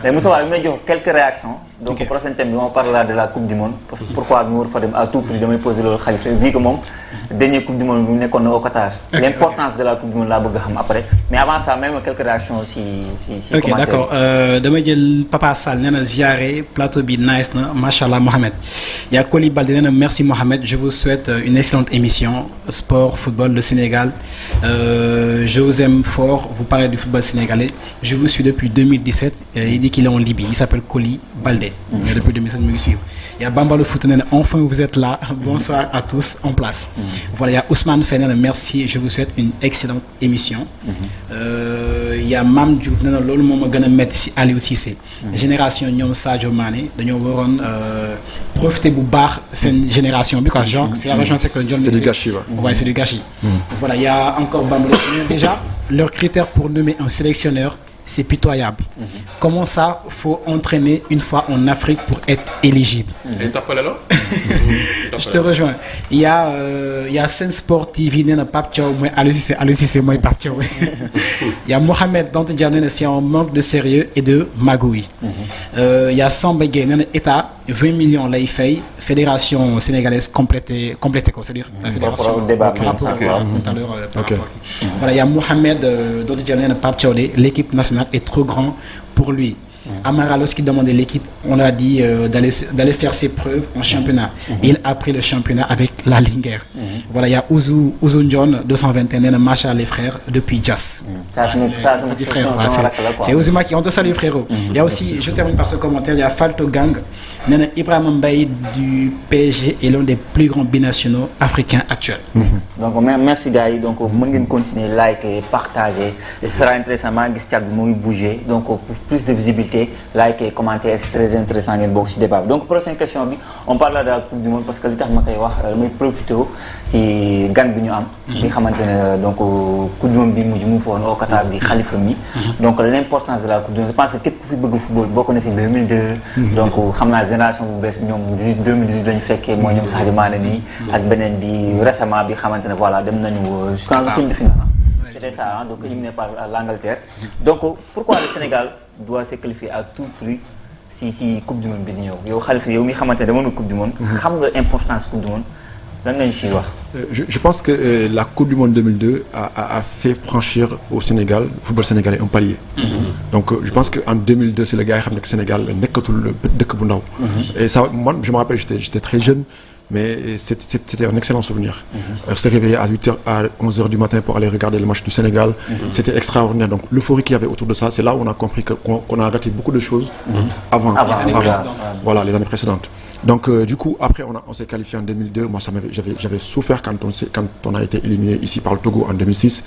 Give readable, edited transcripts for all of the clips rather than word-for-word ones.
Mais Moussa, je vais quelques réactions. Donc, au prochain thème, on parlera de la Coupe du Monde. Pourquoi nous devons à tout prix de me poser le Khalifa. Vu que mon dernier Coupe du Monde, nous sommes au Qatar. L'importance de la Coupe du Monde, là, après. Mais avant ça, même quelques réactions si ok, d'accord. Demain, il Papa Sall, Nana Ziare, plateau bi nice, Machallah Mohamed. Il y a Koli Balde, merci Mohamed. Je vous souhaite une excellente émission. Sport, football, le Sénégal. Je vous aime fort. Vous parlez du football sénégalais. Je vous suis depuis 2017. Il dit qu'il est en Libye. Il s'appelle Koli Balde. Depuis 2017, je me suis. Il y a Bamba le foot, enfin vous êtes là. Bonsoir à tous en place. Voilà, il y a Ousmane Fenen, merci. Je vous souhaite une excellente émission. Il y a Mam Diouf, lolu moma gëna metti ci Aliou Cissé. Génération ñom Sadio Mané dañoo waroon profiter bu baax cette génération bi quoi, genre c'est la région c'est du gâchis. Ouais, c'est du gâchis. Voilà, il y a encore Bamba. Déjà, leurs critères pour nommer un sélectionneur, c'est pitoyable. Comment ça, faut entraîner une fois en Afrique pour être éligible? Et t'appelles là? Je te rejoins. Il y a Sen Sport TV, Pape Thiaw, moi, Aliou Cissé, moi, Pape Thiaw. Il y a Mohamed Dante Diané, c'est un manque de sérieux et de magouille. Il y a Samba Gueye, État, 20 millions lay fay, fédération sénégalaise complétée quoi, c'est-à-dire la fédération. Voilà, il y a Mohamed Dante Diané, Pape Thiaw, l'équipe nationale est trop grand pour lui. Amara, lorsqu'il demandait l'équipe, on a dit d'aller faire ses preuves en championnat. Il a pris le championnat avec la Linger. Voilà, il y a Ouzou John, 221, Macha les frères, depuis Jas. C'est Ouzouma qui ont te salue, frérot. Il y a aussi, je termine par ce commentaire, il y a Falto Gang. Ibrahim Mbaye du PSG est l'un des plus grands binationaux africains actuels. Donc, merci Gaï. Donc, vous pouvez continuer, liker, partager. Et ce sera intéressant, bouger. Donc, pour plus de visibilité, like et commenter, c'est très intéressant dans le débat. Donc, prochaine question, on parle de la Coupe du Monde parce que l'État m'a profité si Gan Bignam, donc Coupe du Monde au Qatar, Khalifa Mi. Donc, l'importance de la Coupe du Monde, je pense que quelques football, vous connaissez 2002, donc, la génération 2018, lañ fekkee mooy ñoom Sadio Mané nii ak beneen bi récemment bi xamante ne voilà dem nañu jusqu'en huitième de finale. C'était ça, donc éliminé par l'Angleterre. Donc pourquoi le Sénégal doit se qualifier à tout prix si Coupe du Monde bi di ñëw yow Khalifa yow mi xamante ne demoon na Coupe du Monde. xam nga importance Coupe du Monde lan nga ñu ciy wax. Je pense que la Coupe du Monde 2002 a fait franchir au Sénégal, le football sénégalais, un palier. Donc je pense qu'en 2002, c'est le gars qui a dit que le Sénégal n'est que tout le Bundaw. Et ça, moi, je me rappelle, j'étais très jeune, mais c'était un excellent souvenir. Se réveiller à 8h, à 11h du matin pour aller regarder le match du Sénégal, c'était extraordinaire. Donc l'euphorie qu'il y avait autour de ça, c'est là où on a compris qu'on a raté beaucoup de choses avant voilà, les années précédentes. Donc du coup après on s'est qualifié en 2002. Moi j'avais souffert quand on a été éliminé ici par le Togo en 2006.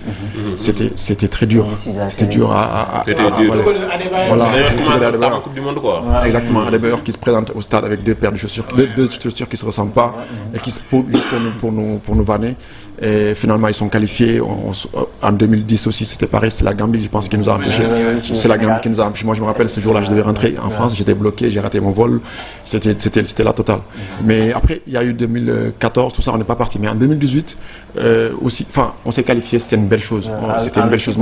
C'était très dur. C'était dur à voilà. La Coupe du Monde quoi. Exactement. Adebayor qui se présente au stade avec deux paires de chaussures, deux chaussures qui se ressemblent pas et qui se posent pour nous vanner. Et finalement ils sont qualifiés. En 2010 aussi c'était pareil, c'est la Gambie je pense qui nous a empêchés. C'est la Gambie qui nous a empêchés. Moi je me rappelle ce jour-là je devais rentrer en France, j'étais bloqué, j'ai raté mon vol. C'était la totale. Mais après il y a eu 2014, tout ça on n'est pas parti. Mais en 2018 aussi, enfin on s'est qualifié, c'était une belle chose. C'était une belle chose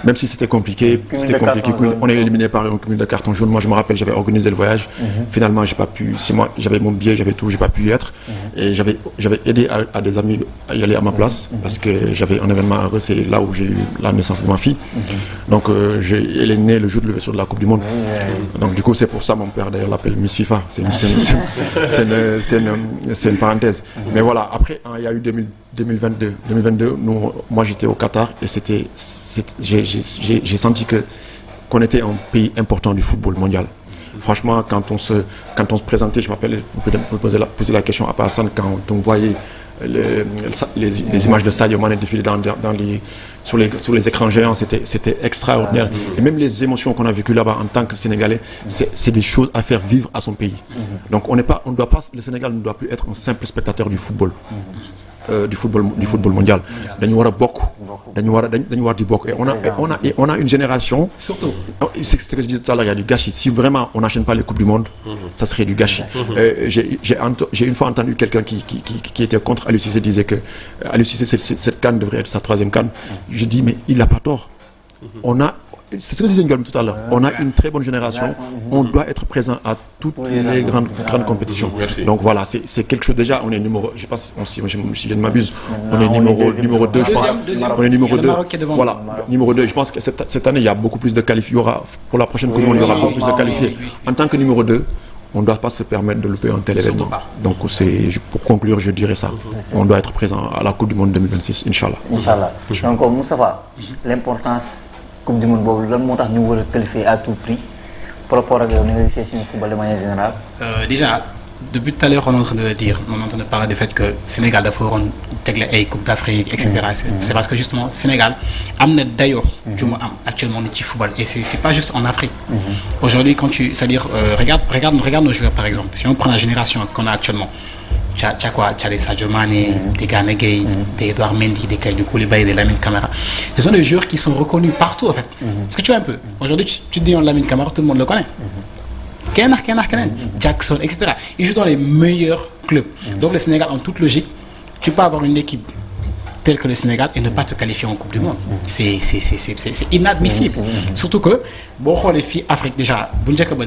même si c'était compliqué, on est éliminé par un cumul de cartons jaunes. Moi je me rappelle j'avais organisé le voyage. Finalement j'ai pas pu, j'avais mon billet, j'avais tout, j'ai pas pu y être. Et j'avais aidé à des amis à y aller à ma place parce que j'avais un événement heureux, c'est là où j'ai eu la naissance de ma fille. Donc elle est née le jour de l'ouverture de la Coupe du Monde. Donc du coup c'est pour ça mon père d'ailleurs l'appelle Miss FIFA. C'est une parenthèse. Mais voilà, après il y a eu 2022, moi j'étais au Qatar et j'ai senti qu'on était un pays important du football mondial. Franchement, quand on se présentait, je m'appelle, vous poser la question à Passan, quand on voyait les images de Sadio Mané défiler sur les écrans géants, c'était extraordinaire. Et même les émotions qu'on a vécues là-bas en tant que Sénégalais, c'est des choses à faire vivre à son pays. Donc le Sénégal ne doit plus être un simple spectateur du football. Du football mondial. Dañu wara bokk. Dañu war di bokk. Et on a une génération. Surtout. C'est ce que je disais tout à l'heure, il y a du gâchis. Si vraiment on n'enchaîne pas les coupes du monde, ça serait du gâchis. J'ai une fois entendu quelqu'un qui était contre Aliou Cissé disait que Aliou Cissé cette CAN devrait être sa troisième CAN. Je dis mais il n'a pas tort. c'est ce que disait Ngom tout à l'heure. On a une très bonne génération. On doit être présent à toutes les grandes compétitions. Donc voilà, c'est quelque chose. Déjà, on est numéro. Je sais pas si je ne m'abuse. On est numéro 2, je pense. On est numéro 2. Voilà, numéro 2. Je pense que cette année, il y a beaucoup plus de qualifiés. Pour la prochaine Coupe du Monde, il y aura beaucoup plus de qualifiés. En tant que numéro 2, on ne doit pas se permettre de louper un tel événement. Donc pour conclure, je dirais ça. On doit être présent à la Coupe du Monde 2026, Inch'Allah. Inch'Allah. Donc Moustapha, l'importance Coupe du Monde boobu lan moo tax ñu war a qualifier à tout prix par rapport ak yow ni nga gisee suñu football de manière générale. Déjà, depuis tout à l'heure, on est en train de le dire, on est en train de parler du fait que Sénégal dafa waroon tegle ay Coupe d'Afrique, etc. C'est parce que justement Sénégal am na dayoo ju mu am actuellement ni ci football et c'est pas juste en Afrique. Aujourd'hui, c'est-à-dire regarde nos joueurs par exemple. Si on prend la génération qu'on a actuellement, t'as quoi? T'as des Sadio Mané, des Gana Gueye, des Edouard Mendy, des Kalidou Koulibaly, des Lamine Camara. Ce sont des joueurs qui sont reconnus partout en fait. Est-ce que tu vois un peu? Aujourd'hui, tu dis Lamine Camara, tout le monde le connaît. Jackson, etc. Ils jouent dans les meilleurs clubs. Donc le Sénégal, en toute logique, tu peux avoir une équipe telle que le Sénégal et ne pas te qualifier en Coupe du Monde. C'est inadmissible. Surtout que, bon, les filles Afrique déjà,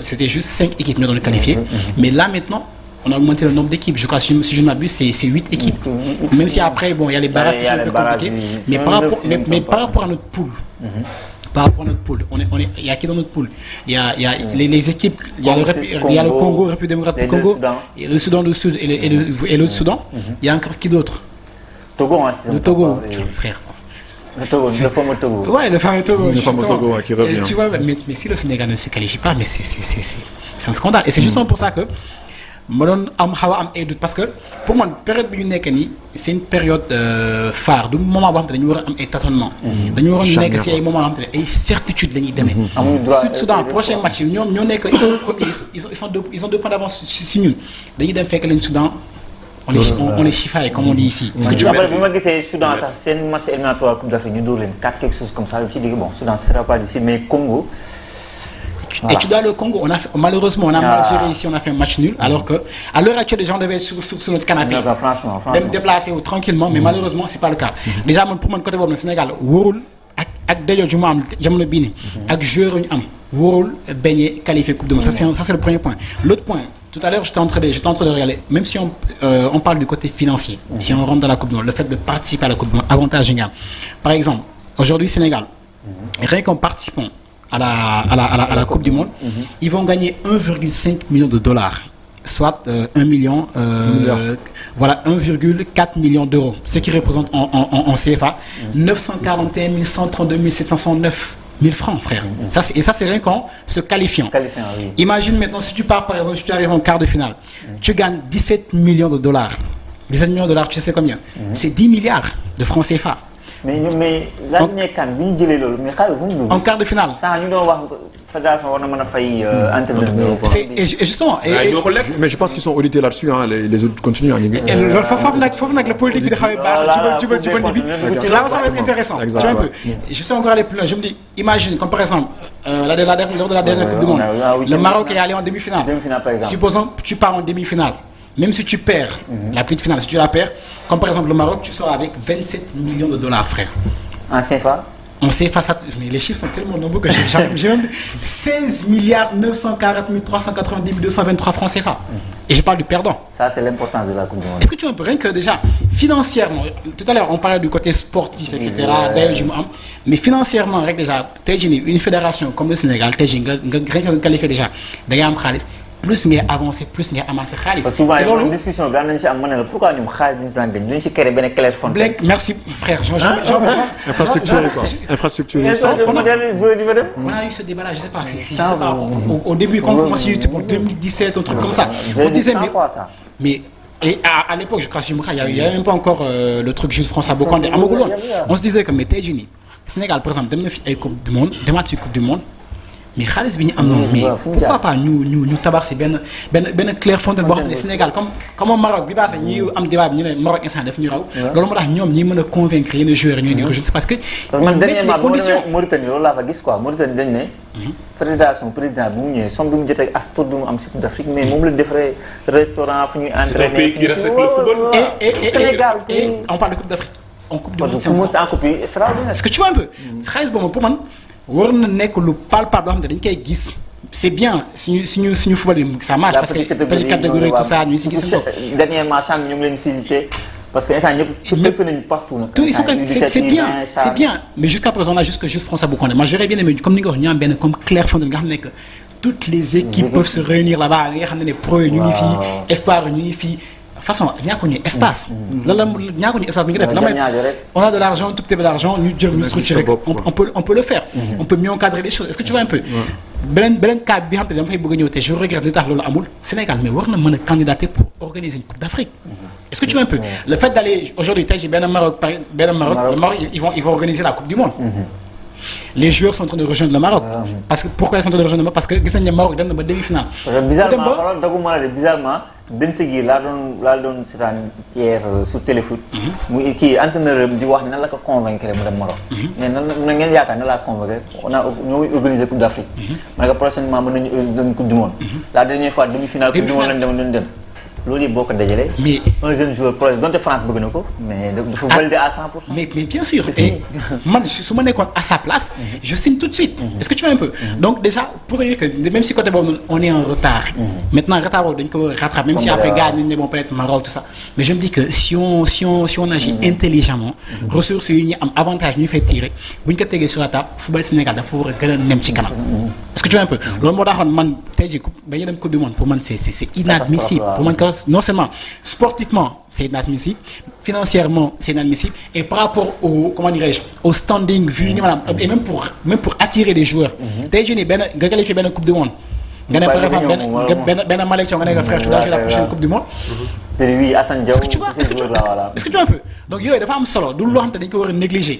c'était juste 5 équipes qui ont qualifié. Mais là maintenant, on a augmenté le nombre d'équipes. Je crois, si je ne m'abuse, c'est 8 équipes. Même si après, bon, il y a les barrages qui sont un peu compliqués. Mais par rapport à notre poule, il y a qui dans notre poule? Il y a les équipes, il y a le Congo, République démocratique du Congo, il y a le Soudan du Sud et l'autre Soudan. Il y a encore qui d'autre? Togo, le Togo, frère. Le fameux Togo. Ouais, le fameux Togo. Le fameux Togo qui revient. Tu vois, mais si le Sénégal ne se qualifie pas, mais c'est un scandale. Et c'est justement pour ça que parce que pour moi période bi ñu nekk nii c'est une période phare du moment boo xam te dañu war a am ay tâtonnement dañu war a nekk si ay moment yoo xam te ay certitude la ñuy demee Sud-Soudan prochain match yi ñoom ñoo nekk ils ont 2 points d'avance si ñun dañuy dem fekk leen Soudan on les chiffre comme on dit ici. Parce que tu vois bu ma gisee Soudan sax seen match éliminatoire Coupe d'Afrique ñu dóor leen 4 quelque chose comme ça je me suis dit bon Soudan ce sera pas difficile mais Congo. Et tu dois le Congo, malheureusement on a mal géré ici, on a fait un match nul, alors que à l'heure actuelle les gens devaient être sur notre canapé, franchement. déplacer tranquillement, mais malheureusement c'est pas le cas. Déjà pour mon côté le Sénégal, wóorul ak dayo ju mu am jamono bii nii ak joueur ñu am wóorul baigner qualifié Coupe du Monde. Ça c'est le premier point. L'autre point, tout à l'heure j'étais en train de regarder, même si on parle du côté financier, si on rentre dans la Coupe du Monde, le fait de participer à la Coupe du Monde, avantage génial. Par exemple, aujourd'hui Sénégal, rien qu'en participant à la Coupe du Monde, ils vont gagner 1,5 million de dollars, soit 1 million, voilà 1,4 million d'euros, ce qui représente en CFA 941 132 769 000 francs, frère. Et ça c'est rien qu'en se qualifiant. Oui. Imagine maintenant si tu pars par exemple, si tu arrives en quart de finale, tu gagnes 17 millions de dollars. 17 millions de dollars, tu sais combien? C'est 10 milliards de francs CFA. Mais la dernière CAN bi ñu jëlee loolu mais xaalis bu mu en quart de finale. ça ñu doon wax fédération war na mën a fay entraîneur. Et justement. Mais je pense qu'ils sont audités là-dessus, hein, les autres continuent. Foofu nag la politique bi dafay baax ci bëri bi. Là ça va être intéressant. Tu vois un peu. Je suis encore allé plus loin. Je me dis, imagine comme par exemple lors de la dernière Coupe du Monde, le Maroc est allé en demi-finale. Par exemple. Supposons que tu pars en demi-finale. Même si tu perds la petite finale, si tu la perds, comme par exemple le Maroc, tu sors avec 27 millions de dollars, frère. En CFA? En CFA, mais les chiffres sont tellement nombreux que j'ai même 16 milliards 940 390 223 francs CFA. Et je parle du perdant. Ça, c'est l'importance de la Coupe du Monde. Est-ce que tu vois rien que déjà, financièrement, tout à l'heure on parlait du côté sportif, etc. D'ailleurs, mais financièrement, déjà, une fédération comme le Sénégal, rien que qualifié déjà, d'ailleurs, plus ngay avancer plus ngay amasser xaalis. Parce que souvent il y a une discussion gars nañ ci am ma ne la pourquoi ñoom xaalis bi ñu si daan gañ ñu ci créé benn clé fond. Merci frère. Infrastructure quoi. Infrastructure. On a eu ce débat là, je sais pas au début quand on commençait YouTube en 2017 un truc comme ça. On disait mais et à l'époque je crois il y avait même pas encore le truc juste France à Bokande amagul. On se disait que mais tey jii nii Sénégal par exemple dem na fi ay Coupe du Monde demaat fi Coupe du Monde. Mais xaalis bi ñu am noonu mais pourquoi pas ñu tabax si benn Clairefontaine boo xam ne Sénégal comme Maroc bi baase ñuy am débat bi ñu ne Maroc instant daf ñu raw loolu moo tax ñoom ñi mën a convaincre yenn joueurs ñooy di rejoindre parce que man dernièrement Mauritanie loolu laa fa gis quoi Mauritanie dañ ne fédération président bi mu ñëwee somme bi mu jotee as tuut bi mu am si Coupe d'Afrique mais moom la defaree restaurant fu ñuy entraîner. C'est un pays qui respecte le football. Sénégal on parle de Coupe d'Afrique en Coupe du Monde c'est extraordinaire. Parce que tu vois un peu xaalis boobu pour man war na nekk lu palpable loo xam ne dañ koy gis. C'est bien suñu football bi ça marche parce que petite catégorie tout ça ñu si gis seen bopp. dernièrement champ ñu ngi leen visité parce que instant ñëpp nañu partout nag. tout c'est bien mais jusqu'à présent là juste François Bocandé moi j'aurais bien aimé comme ni nga wax ñu am benn comme Clairefontaine nga xam ne que toutes les équipes peuvent se réunir là-bas nga xam ne pro yi ñu ngi fii espoir ñu ngi fii façon ñàkkuñu espace. lan la ñàkkuñu espace bi nga def. on a de l'argent tout petit peu d'argent ñu jël ñu structurer on peut le faire. On peut mieux encadrer les choses est-ce que tu vois un peu. beneen cas bi nga xam te ne dama fay bëgg a ñëw te je regrette li tax loolu amul Sénégal mais war na mën a candidater pour organiser une Coupe d'Afrique. Est-ce que tu vois un peu le fait d'aller aujourd'hui tey jii benn Maroc le Maroc ils vont organiser la Coupe du Monde. Les joueurs sont en train de rejoindre le Maroc. Parce que pourquoi ils sont en train de rejoindre le Maroc parce que gis nañu ne Maroc dem na ba demi-finale. bizarrement xoolal daguma la de bizarrement Ben Seguir laa doon seetaan hier sur téléfoot. muy kii entraîneur di wax nan la ko convaincre mu dem Maroc. mais nan na ngeen yaakaar na laa convaincre ñoo organiser Coupe d'Afrique. ma ne ko prochainement mën nañu dem Coupe du Monde. la dernière fois demi-finale Coupe du Monde lañ dem. loolu yëpp boo ko dajalee. mais un jeune joueur proche donte France bëgg na ko mais dafa valider à 100%. mais bien sûr et man su ma nekkoon à sa place. je signe tout de suite. est-ce que tu vois un peu. donc déjà pour dire que même si côté boobu on est en retard. maintenant retard boobu dañ ko rattraper même si après gars nañ ne bon peut-être Maroc tout ça mais je me dis que si on agit intelligemment. ressources yi ñu am avantage ñu fay tirer bu ñu ko tegee sur la table football Sénégal dafa war a gën a nem ci kanam. est-ce que tu vois un peu loolu moo taxoon man tey jii ba ñu dem Coupe du Monde pour man c'est inadmissible pour man non seulement sportivement c'est inadmissible financièrement c'est inadmissible et par rapport au comment dirais-je au standing vu ni maanaam et même pour attirer des joueurs tey jii nii benn nga qualifié benn Coupe du Monde nga ne par exemple benn Malek nga ne nga frère tu dois jouer la prochaine Coupe du Monde. oui Assane Diaw est-ce que tu vois un peu donc yooyu dafa am solo du loo xam te dañ ko war a négliger.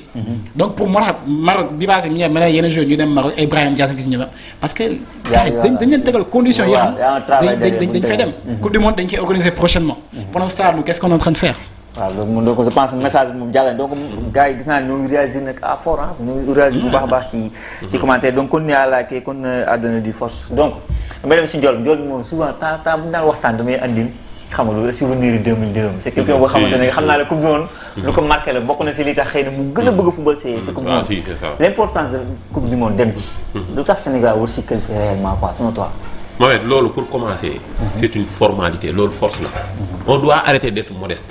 donc pour moi Maroc bi basé mi ne yenn joueurs ñu dem Maroc Ibrahima Diaz gis ñu la parce que dañ leen tegal conditions yoo xam dañ fay dem Coupe du Monde dañ koy organiser prochainement pendant ce temps qu'est-ce qu'on est en train de faire. waaw donc je pense message bi moom jàllale donc gars yi gis naa ne ñoo ngi réagir nag à fort ñoo ngi réagir bu baax a baax ci commentaire donc continuer à liker continuer à donner du force donc damay dem si Ndiol moom souvent temps bu ñu daan waxtaan damay andil xam nga loolu souvenir 2002 c'est quelqu'un boo xamante ne xam naa la Coupe du Monde lu ko marqué la bokk na si li tax xëy na mu gën a bëgg football c'est Coupe du Monde l'importance de Coupe du Monde dem ci lu tax Sénégal war si qualifier réellement quoi selon toi. Mohamed loolu pour commencer c'est une formalité loolu force la on doit arrêter d'être modeste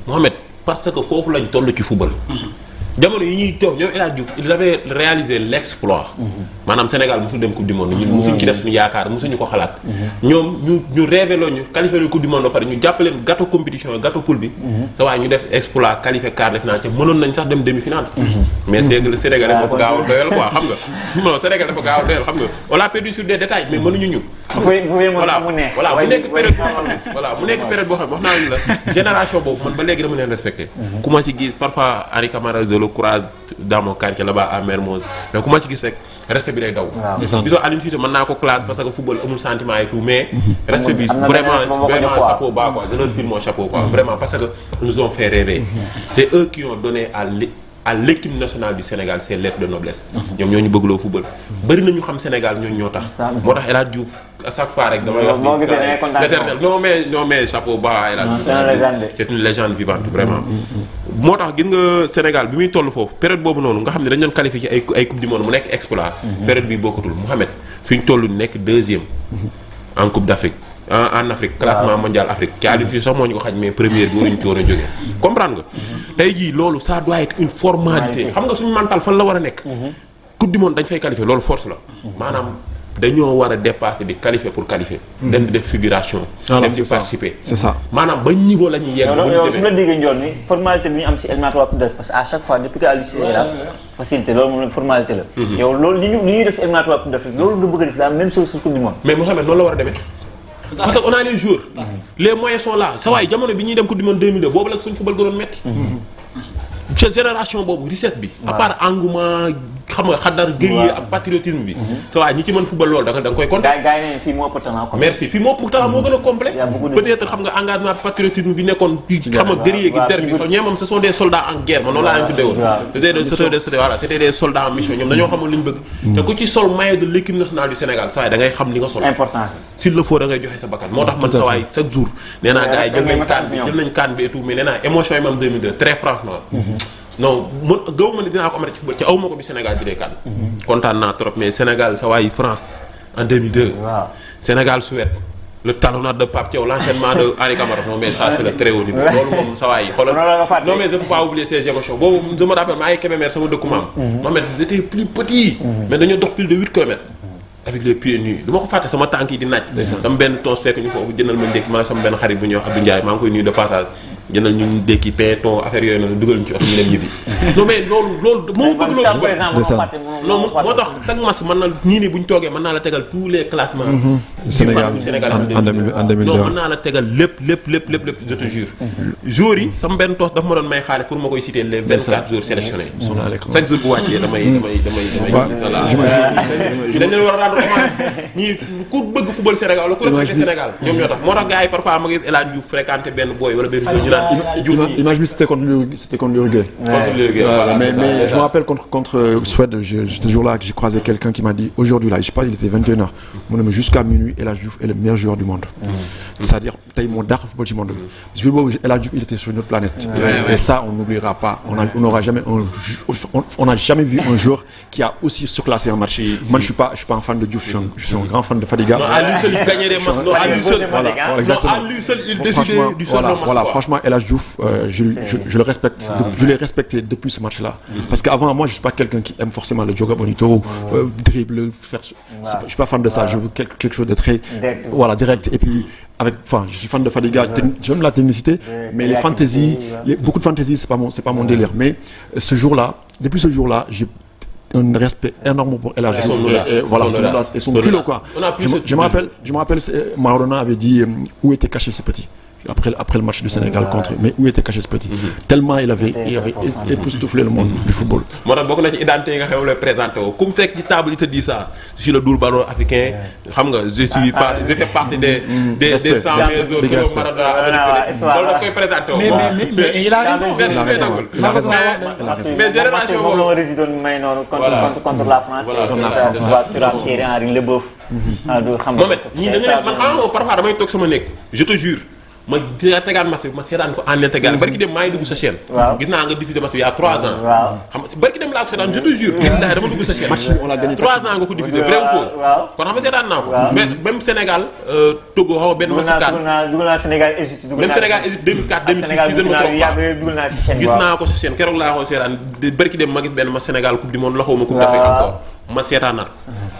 Mohamed parce que foofu lañ toll ci football jamono yi ñuy toog ñoom El Hadj Diouf ils avaient réalisé l'exploit maanaam Sénégal mosul dem Coupe du Monde ñun mosuñ ci def suñu yaakaar mosuñu ko xalaat ñoom ñu rêvé loo ñu qualifié le Coupe du Monde ba pare ñu jàppaleen gâteau compétition gâteau poule bi sa waaye ñu def exploit qualifié quart de finale te mënoon nañ sax dem demi-finale mais c'est que le Sénégalais moo gaaw a doyal quoi xam nga non Sénégal dafa gaaw a doyal xam nga on l'a perdu sur des détails mais mënuñu ñu voilà bu nekk période boo xam wax naa la génération boobu man ba léegi dama leen respecté ku ma si gis parfois Henri Camara le courage dans mon quartier là-bas à Mermoz mais ku ma ci gis rek respect bi day daw gisoo Aliou Cissé mën naa ko classe parce que football amul sentiment et tout mais respect bi vraiment chapeau bas quoi je leur tire mon chapeau quoi vraiment parce que ils nous ont fait rêver c'est eux qui ont donné à l'équipe nationale du Sénégal c'est lettre de noblesse ñoom ñoo ñu bëggloo football bëri nañu xam Sénégal ñoo tax moo tax El Hadj Diouf à chaque fois rek damay wax l'éternel non mais chapeau bas El Hadj c'est une légende vivante vraiment moo tax gis nga Sénégal bi muy toll foofu période boobu noonu nga xam ne dañu doon qualifié ci ay coupe du monde mu nekk exploit période bi bokkatul Mohamed fi ñu toll nekk deuxième en coupe d'Afrique en Afrique classement mondial Afrique ci àddina fii sax moo ñu ko xaj mais première bi waruñu ci war a jógee comprendre nga tey jii loolu ça doit être une formalité xam nga suñu mental fan la war a nekk coupe du monde dañ fay qualifier loolu force la maanaam dañoo war a dépasser di qualifier pour qualifier dem di def figuration dem di participer c'est ça maanaam ba niveau la ñuy yegg yow su la déggee njool ni formalité bi ñu am si éliminatoire coupe d'Afrique parce que à chaque fois depuis que Aliou Cissé est là facilité loolu moom formalité la yow loolu li ñuy def si éliminatoire coupe d'Afrique loolu nga bëgg a def la même chose sur coupe du monde mais Mohamed noonu la war a demee parce que on a les joueurs les moyens sont là sa waay jamono bi ñuy dem coupe du monde 2002 boobu la suñu football gënoon metti génération boobu richesse bi à part engouement xam nga xaddar guerrier ak patriotisme bi sa waay ñi ci mën football loolu da nga koy compter gars yi ne fii moo pourtant merci fii moo pourtant moo gën a complet peut-être xam nga engagement patriotisme bi nekkoon xam nga guerrier gi der bi ñee moom ce sont des soldats en guerre man noonu laa leen tuddee woon c'était des soldats en mission ñoom dañoo xamoon li ñu bëgg te ku ci sol maillot de l'équipe nationale du Sénégal sa waay da ngay xam li nga sol importance s'il le faut da ngay joxe sa bakkan moo tax man sa waay chaque jour nee naa gars yi jël nañ kaan bi et tout mais nee naa émotion yi ma am 2002 très franchement non man gaw ma ne dinaa ko amati ci football ci aw ma ko bi Sénégal bi dee kan. kontaan naa trop mais Sénégal sa waay France en 2002. waaw Sénégal Suède. le talonnade de Pape Thiaw l'enchaînement de Henri Camara non mais ça c'est le très haut niveau loolu moom sa waay xoolal non mais je peux pas oublier ces émotions boobu je me rappelle maa ngi Kébémer sama dëkku maam Mohamed j'étais plus petit mais dañoo dox plus de 8 kilomètres avec les pieds nus du ma ko fàtte sama tànk yi di naaj sama benn toos fekk ñu foofu jëndal ma ndékki ma sama benn xarit bu ñuy wax Abdou Ndiaye maa ngi koy nuyu de passage jëndal ñu ndékki pain thon affaire yooyu noonu dugal ñu ci oto ñu dem ñibbi non mais loolu moo bëgg loolu non moo tax chaque match mën na ñii nii bu ñu toogee mën naa la tegal tous les classements Sénégal en 2002 non mën naa la tegal lépp je te jure jours yi sama benn toos dafa ma doon may xaalis pour ma koy citer les 24 jours sélectionnés chaque jour bu wàccee damay dañ leen war a rendre hommage ñii ku bëgg football Sénégal wala ku respecté Sénégal ñoom ñoo tax moo tax gars yi parfois ma gis El Hadj Diouf fréquenté benn boy wala benn ñu naan image bi c'était contre l'Uruguay. Mais je me rappelle contre Suède, ce jour-là que j'ai croisé quelqu'un qui m'a dit aujourd'hui là, je sais pas, il était 21h. Mon jusqu'à minuit, El Hadj Diouf est le meilleur joueur du monde. C'est-à-dire tey moo dàq football du monde. Je veux El Hadj Diouf, il était sur une autre planète. Et ça on n'oubliera pas. On n'a jamais vu un joueur qui a aussi surclassé un match. Moi je suis pas un fan de Diouf, je suis un grand fan de Fadiga. Non, à lui seul il gagnait des matchs. Non, à lui seul. Voilà, exactement. À lui seul il décidait du seul match. Voilà, franchement El Hadj Diouf, je le respecte. Je l'ai respecté depuis ce match-là. Parce qu'avant moi je suis pas quelqu'un qui aime forcément le joga bonito, dribble, faire. Je suis pas fan de ça. Je veux quelque chose de très direct. Et puis je suis fan de Fadiga. J'aime la technicité, mais les fantaisies, beaucoup de fantaisies, c'est pas mon délire. Mais depuis ce jour-là, j'ai un respect énorme pour El Hadj Diouf. Voilà, son audace et son culot quoi. Je me rappelle, Maradona avait dit où était caché ce petit. Après le match du Sénégal mais où était caché ce petit tellement il avait époustouflé le monde du football. moo tax bokk na ci identité yi nga xam ne lay présenté woo ku mu fekk ci table il te dit ça je suis le double ballon africain xam nga je fais partie des 100 meilleurs joueurs selon Maradona loolu da koy présenté woo. mais il a raison. mais génération boobu moom la résident may noonu contre la France. Thuram, Thierry Henry, Leboeuf. non mais ñii da nga man xam nga parfois damay toog sama nekk je te jure. ma tegaat match bi ma seetaan ko en intégral barki dem maa ngi dugg sa chaîne. gis naa nga diffusé match bi il y a 3 ans. xam nga barki dem laa ko seetaan je te jure. billahi dama dugg sa chaîne. match on a gagné 3 ans nga ko diffusé vrai ou faux. kon xam nga seetaan naa ko. mais même Sénégal Togo xaw ma benn match kaan. dugg naa Sénégal Égypte. même Sénégal Égypte 2004 2006 je ne me trompe pas. gis naa ko sa chaîne keroog laa ko seetaan barki dem ma gis benn match Sénégal coupe du monde la xaw ma coupe d'Afrique encore. ma seetaanaat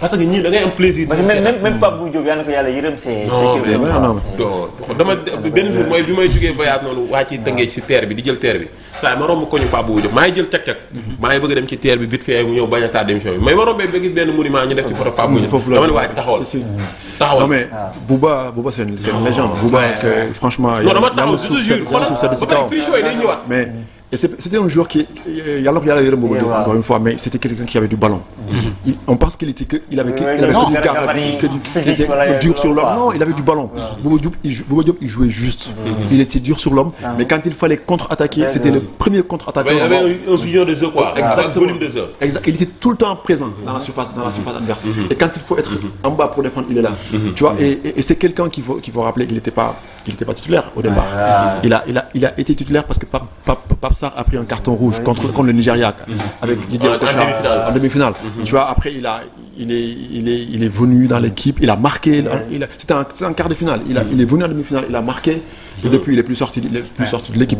parce que ñii da ngay am plaisir. même Pape Bouy Diop yàlla na ko yàlla yërëm dama benn jour mooy bi may jógee voyage noonu waa ci dëngee ci terre bi di jël terre bi saa ma romb ko ñu Pape Bouy Diop maa ngi jël cag-cag maa ngi bëgg a dem ci terre bi vite fait mu ñëw bañ a tardé émission bi mais ma rombee ba gis benn monument ñu def ci photo Pape Bouy Diop dama ne waaj taxawal non mais Bouba c'est une légende. Bouba franchement non dama taxaw je te jure mais et c'était un joueur qui yàlla ko yàlla yërëm boobu encore une fois mais c'était quelqu'un qui avait du ballon. On pense qu'il était il avait que du gabarit, que il était dur sur l'homme. Non, il avait du ballon. Bouba Diop il jouait juste. Il était dur sur l'homme, mais quand il fallait contre-attaquer, c'était le premier contre-attaquant. Il avait un vision de jeu quoi, exact volume de jeu. Exact, il était tout le temps présent dans la surface adverse. Et quand il faut être en bas pour défendre, il est là. Tu vois, et c'est quelqu'un qu'il faut rappeler qu'il n'était pas titulaire au départ. Il a été titulaire parce que Pape Sarr a pris un carton rouge contre le Nigeria avec Didier Okocha en demi-finale. Tu vois, après il est venu dans l'équipe, il a marqué. C'était un quart de finale. Il est venu en demi-finale, il a marqué. Et depuis il est plus sorti de l'équipe.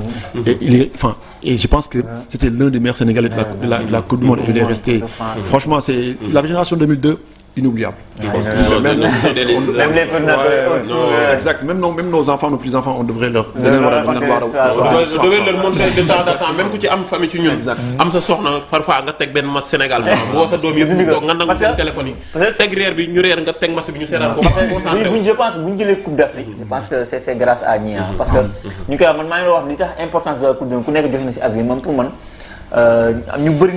Et je pense que c'était l'un des meilleurs Sénégalais de la Coupe du Monde. Et il est resté. Franchement, c'est la génération 2002. Inoubliable. Je pense même les exact. Même nos enfants, nos petits-enfants, on devrait leur montrer de temps en temps même ku ci am famille ci ñun. am sa soxna parfois nga teg benn match Sénégal boo sa doom yëpp toog nga nangu seen téléphone yi. teg reer bi ñu reer nga teg match bi ñu seetaan ko. je pense bu ñu jëlee Coupe d'Afrique. je pense que c'est grâce à ñi parce que ñu koy wax man maa ngi wax li tax importance de la Coupe du Monde ku nekk joxe na ci avis man pour man ñu bëri